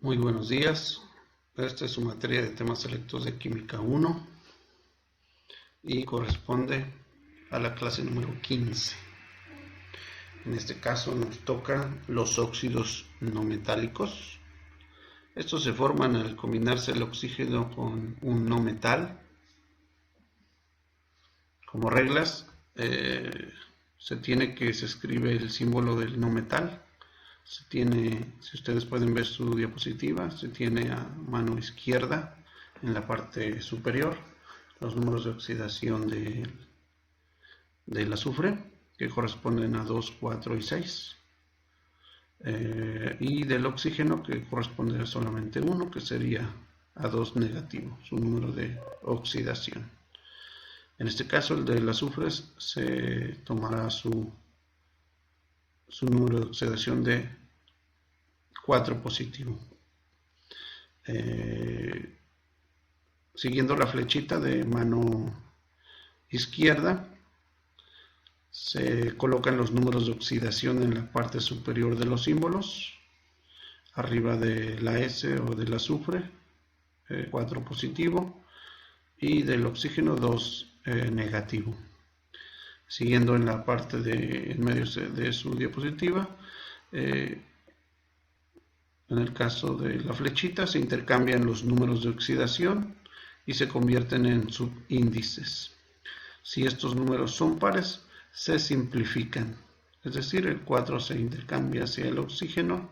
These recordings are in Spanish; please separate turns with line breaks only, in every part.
Muy buenos días. Esta es su materia de temas selectos de Química 1 y corresponde a la clase número 15. En este caso nos tocan los óxidos no metálicos. Estos se forman al combinarse el oxígeno con un no metal. Como reglas, se escribe el símbolo del no metal. Si ustedes pueden ver su diapositiva, se tiene a mano izquierda en la parte superior los números de oxidación del azufre, que corresponden a 2, 4 y 6, y del oxígeno, que corresponde a solamente 1, que sería a 2 negativo, su número de oxidación. En este caso, el del azufre se tomará su número de oxidación de 4 positivo. Siguiendo la flechita de mano izquierda, se colocan los números de oxidación en la parte superior de los símbolos, arriba de la S o del azufre, 4 positivo, y del oxígeno 2 negativo. Siguiendo en la parte en medio de su diapositiva, en el caso de la flechita se intercambian los números de oxidación y se convierten en subíndices. Si estos números son pares, se simplifican. Es decir, el 4 se intercambia hacia el oxígeno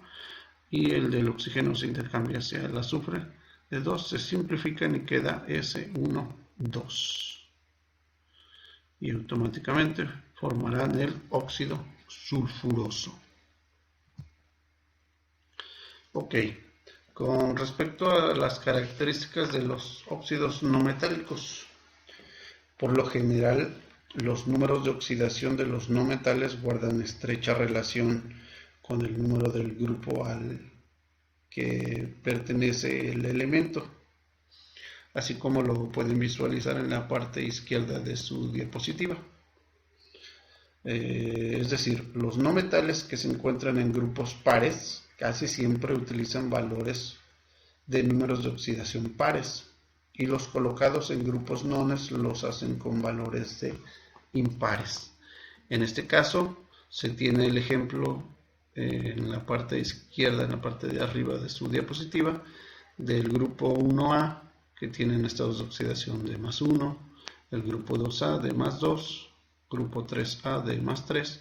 y el del oxígeno se intercambia hacia el azufre. De 2 se simplifican y queda S12. Y automáticamente formarán el óxido sulfuroso. Ok, con respecto a las características de los óxidos no metálicos, por lo general los números de oxidación de los no metales guardan estrecha relación con el número del grupo al que pertenece el elemento, así como lo pueden visualizar en la parte izquierda de su diapositiva. Es decir, los no metales que se encuentran en grupos pares casi siempre utilizan valores de números de oxidación pares, y los colocados en grupos nones los hacen con valores de impares. En este caso se tiene el ejemplo en la parte izquierda, en la parte de arriba de su diapositiva, del grupo 1A, que tienen estados de oxidación de +1, el grupo 2A de +2, grupo 3A de +3,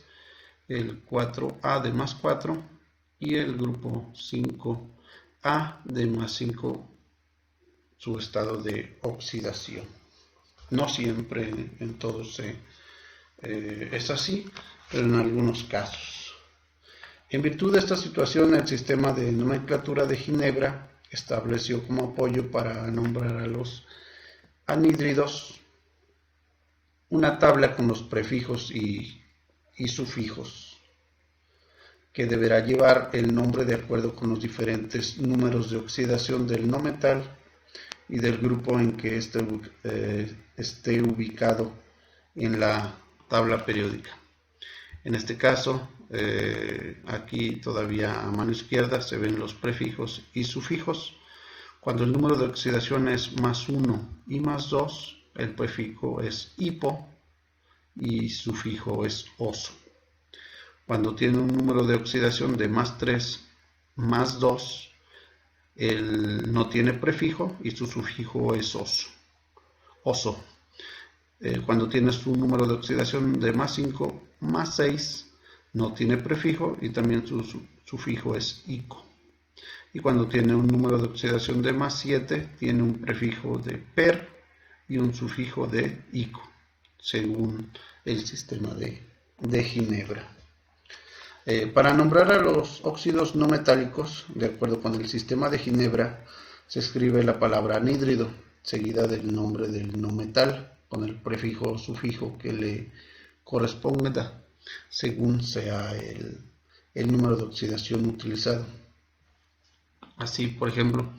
el 4A de +4 y el grupo 5A de +5, su estado de oxidación. No siempre en todos es así, pero en algunos casos. En virtud de esta situación, el sistema de nomenclatura de Ginebra estableció como apoyo para nombrar a los anhídridos una tabla con los prefijos y sufijos, que deberá llevar el nombre de acuerdo con los diferentes números de oxidación del no metal y del grupo en que esté ubicado en la tabla periódica. En este caso, aquí todavía a mano izquierda se ven los prefijos y sufijos. Cuando el número de oxidación es +1 y +2, el prefijo es hipo y sufijo es oso. Cuando tiene un número de oxidación de +3, +2, él no tiene prefijo y su sufijo es oso. Cuando tienes un número de oxidación de +5, +6, no tiene prefijo y también su sufijo es ico. Y cuando tiene un número de oxidación de +7, tiene un prefijo de per y un sufijo de ico, según el sistema de Ginebra. Para nombrar a los óxidos no metálicos, de acuerdo con el sistema de Ginebra, se escribe la palabra anhídrido, seguida del nombre del no metal, con el prefijo o sufijo que le corresponda, según sea el número de oxidación utilizado. Así, por ejemplo,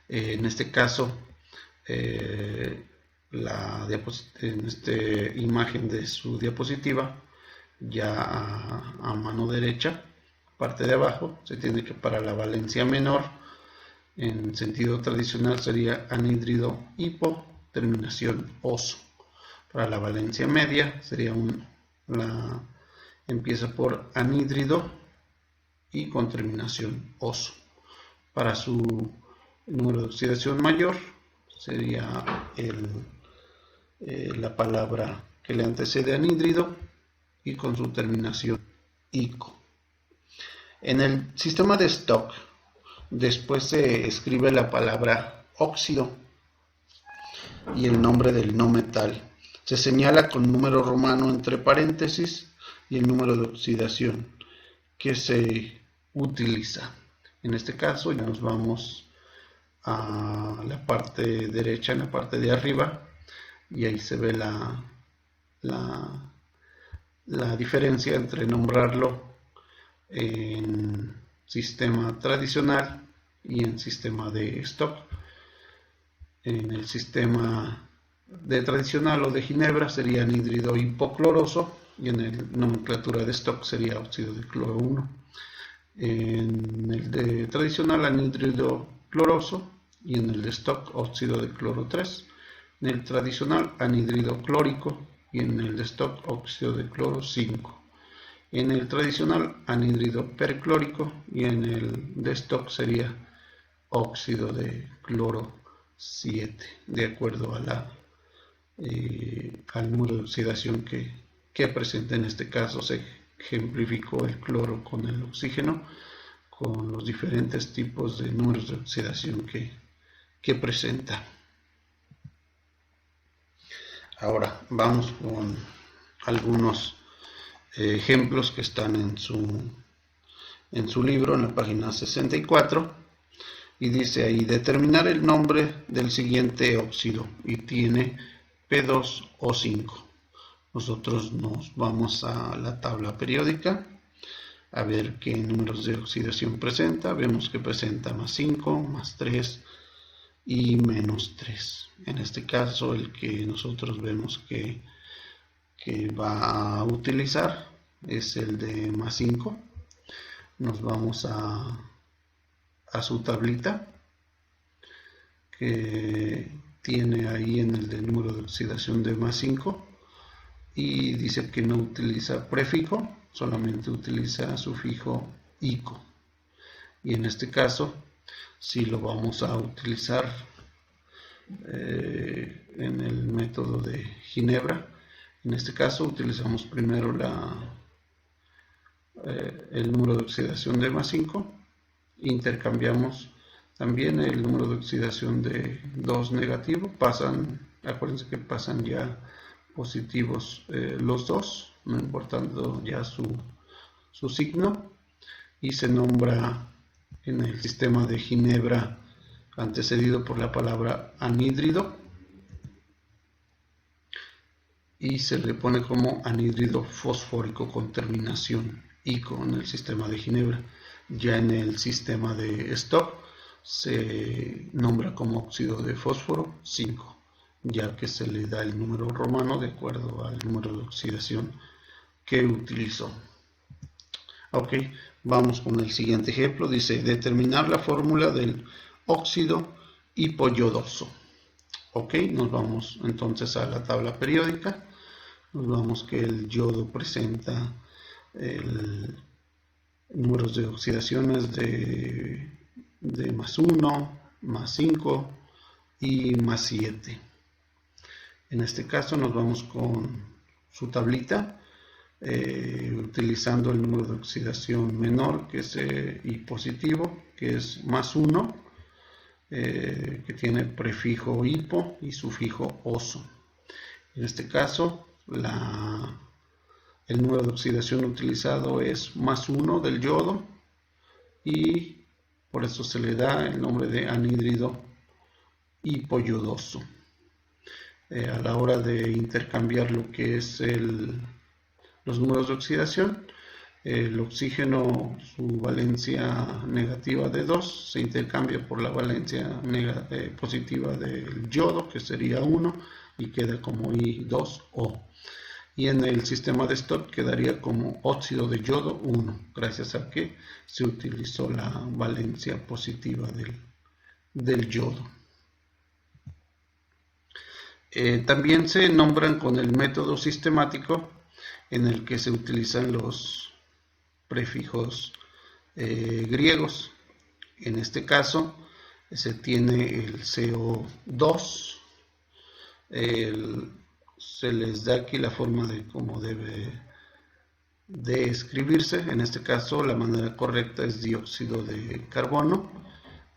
en este caso, en esta imagen de su diapositiva, ya a mano derecha, parte de abajo, se tiene que para la valencia menor En sentido tradicional sería anhídrido hipo, terminación oso. Para la valencia media sería empieza por anhídrido y con terminación oso. Para su número de oxidación mayor sería la palabra que le antecede anhídrido y con su terminación ico. En el sistema de Stock después se escribe la palabra óxido y el nombre del no metal. Se señala con número romano entre paréntesis y el número de oxidación que se utiliza. En este caso ya nos vamos a la parte derecha, en la parte de arriba, y ahí se ve la diferencia entre nombrarlo en sistema tradicional y en sistema de Stock. En el sistema de tradicional o de Ginebra sería anhídrido hipocloroso y en la nomenclatura de Stock sería óxido de cloro 1. En el de tradicional anhídrido cloroso y en el de Stock óxido de cloro 3. En el tradicional anhídrido clórico y en el de Stock óxido de cloro 5. En el tradicional anhídrido perclórico y en el de Stock sería óxido de cloro 7, de acuerdo a al número de oxidación que presenta. En este caso se ejemplificó el cloro con el oxígeno, con los diferentes tipos de números de oxidación que presenta. Ahora vamos con algunos ejemplos que están en su libro, en la página 64, y dice ahí: determinar el nombre del siguiente óxido, y tiene P2O5. Nosotros nos vamos a la tabla periódica a ver qué números de oxidación presenta. Vemos que presenta más 5, más 3 y menos 3. En este caso el que nosotros vemos que va a utilizar es el de más 5. Nos vamos a su tablita que tiene ahí en el de número de oxidación de más 5 y dice que no utiliza prefijo, solamente utiliza sufijo ico. Y en este caso si lo vamos a utilizar en el método de Ginebra. En este caso utilizamos primero el número de oxidación de más 5, intercambiamos también el número de oxidación de 2 negativo, acuérdense que pasan ya positivos los dos, no importando ya su signo, y se nombra en el sistema de Ginebra antecedido por la palabra anhídrido y se le pone como anhídrido fosfórico con terminación ico en el sistema de Ginebra. Ya en el sistema de Stock se nombra como óxido de fósforo 5, ya que se le da el número romano de acuerdo al número de oxidación que utilizó. Ok, vamos con el siguiente ejemplo. Dice: determinar la fórmula del óxido hipoyodoso. Ok, nos vamos entonces a la tabla periódica. Nos vamos que el yodo presenta números de oxidaciones de más 1, más 5 y más 7. En este caso nos vamos con su tablita, utilizando el número de oxidación menor, que es y positivo, que es más 1, que tiene prefijo hipo y sufijo oso. En este caso el número de oxidación utilizado es más 1 del yodo y por eso se le da el nombre de anhídrido hipoyodoso. A la hora de intercambiar lo que es los números de oxidación, el oxígeno, su valencia negativa de 2 se intercambia por la valencia positiva del yodo, que sería 1, y queda como I2O. Y en el sistema de Stock quedaría como óxido de yodo 1, gracias a que se utilizó la valencia positiva del yodo. También se nombran con el método sistemático en el que se utilizan los prefijos griegos. En este caso se tiene el CO2, se les da aquí la forma de cómo debe de escribirse. En este caso la manera correcta es dióxido de carbono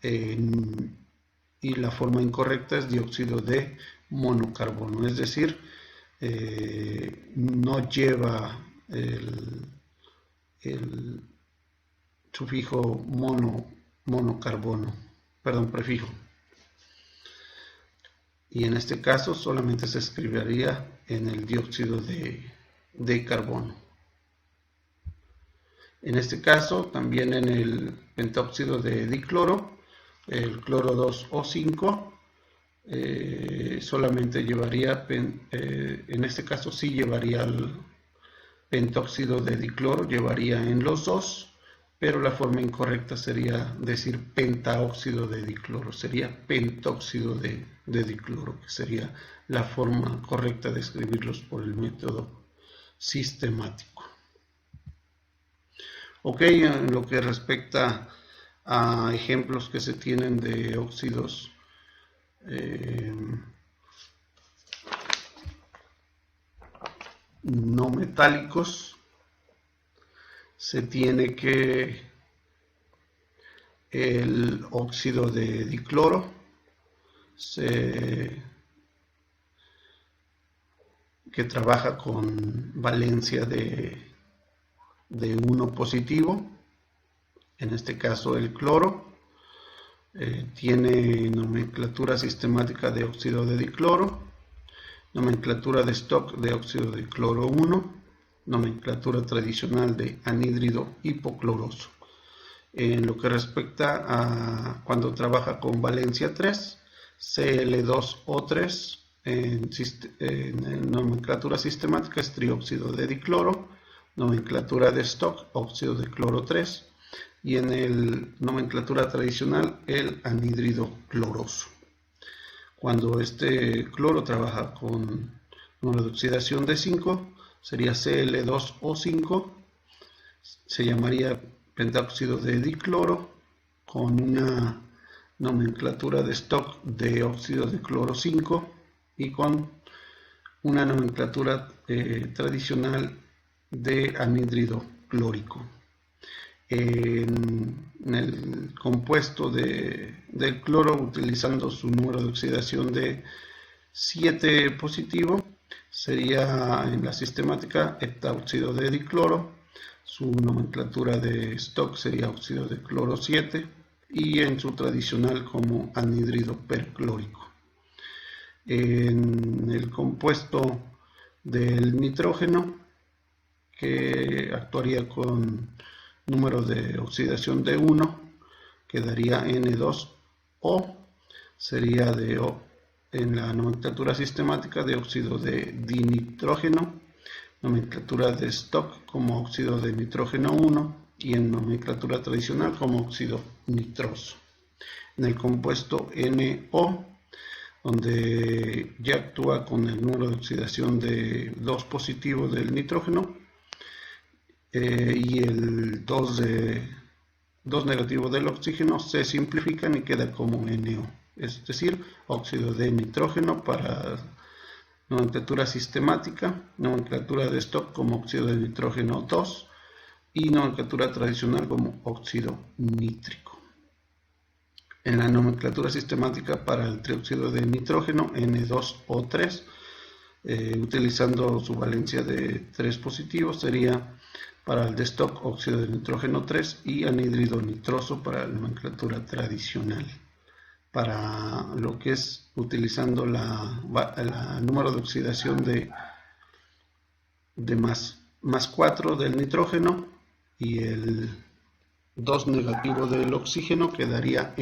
y la forma incorrecta es dióxido de monocarbono, es decir, no lleva el sufijo monocarbono, perdón, prefijo. Y en este caso solamente se escribiría en el dióxido de carbono. En este caso, también en el pentóxido de dicloro, el cloro 2O5, solamente llevaría, en este caso sí llevaría el pentóxido de dicloro, llevaría en los dos, pero la forma incorrecta sería decir pentaóxido de dicloro, sería pentóxido de dicloro, que sería la forma correcta de escribirlos por el método sistemático. Ok, en lo que respecta a ejemplos que se tienen de óxidos no metálicos, se tiene que el óxido de dicloro que trabaja con valencia de 1 positivo, en este caso el cloro, tiene nomenclatura sistemática de óxido de dicloro, nomenclatura de stock de óxido de cloro 1, nomenclatura tradicional de anhídrido hipocloroso. En lo que respecta a cuando trabaja con valencia 3, Cl2O3, en nomenclatura sistemática es trióxido de dicloro, nomenclatura de stock, óxido de cloro 3, y en el nomenclatura tradicional el anhídrido cloroso. Cuando este cloro trabaja con número de oxidación de 5, sería Cl2O5, se llamaría pentóxido de dicloro con una nomenclatura de stock de óxido de cloro 5 y con una nomenclatura tradicional de anhídrido clórico. En el compuesto del cloro, utilizando su número de oxidación de 7 positivo, sería en la sistemática heptaóxido de dicloro. Su nomenclatura de stock sería óxido de cloro 7 y en su tradicional como anhídrido perclórico. En el compuesto del nitrógeno, que actuaría con número de oxidación de 1, quedaría N2O, sería de O en la nomenclatura sistemática de óxido de dinitrógeno, nomenclatura de stock como óxido de nitrógeno 1 y en nomenclatura tradicional como óxido nitroso. En el compuesto NO, donde ya actúa con el número de oxidación de 2 positivo del nitrógeno y el 2 negativo del oxígeno, se simplifican y queda como NO, es decir, óxido de nitrógeno para nomenclatura sistemática, nomenclatura de stock como óxido de nitrógeno 2 y nomenclatura tradicional como óxido nítrico. En la nomenclatura sistemática para el trióxido de nitrógeno N2O3, utilizando su valencia de 3 positivos, sería para el de stock óxido de nitrógeno 3 y anhídrido nitroso para la nomenclatura tradicional. Para lo que es utilizando la número de oxidación de más 4 del nitrógeno y el 2 negativo del oxígeno, quedaría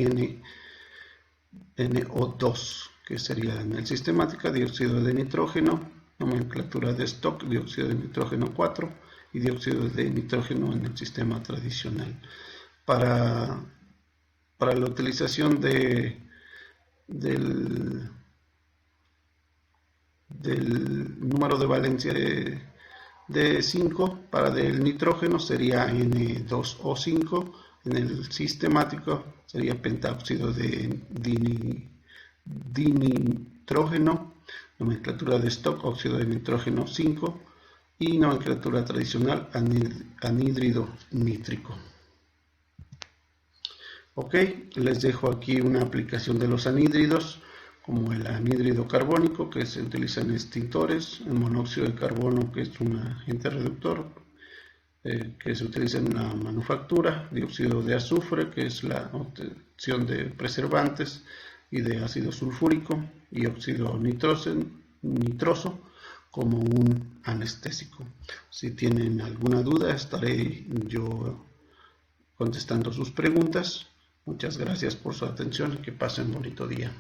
NO2, que sería en el sistemática dióxido de nitrógeno, nomenclatura de stock dióxido de nitrógeno 4 y dióxido de nitrógeno en el sistema tradicional. Para para la utilización del número de valencia de 5, para del nitrógeno sería N2O5, en el sistemático sería pentaóxido de dinitrógeno, nomenclatura de Stock, óxido de nitrógeno 5, y nomenclatura tradicional, anhídrido nítrico. Ok, les dejo aquí una aplicación de los anhídridos, como el anhídrido carbónico, que se utiliza en extintores, el monóxido de carbono, que es un agente reductor, que se utiliza en la manufactura, dióxido de azufre, que es la obtención de preservantes y de ácido sulfúrico, y óxido nitroso como un anestésico. Si tienen alguna duda, estaré yo contestando sus preguntas. Muchas gracias por su atención y que pasen un bonito día.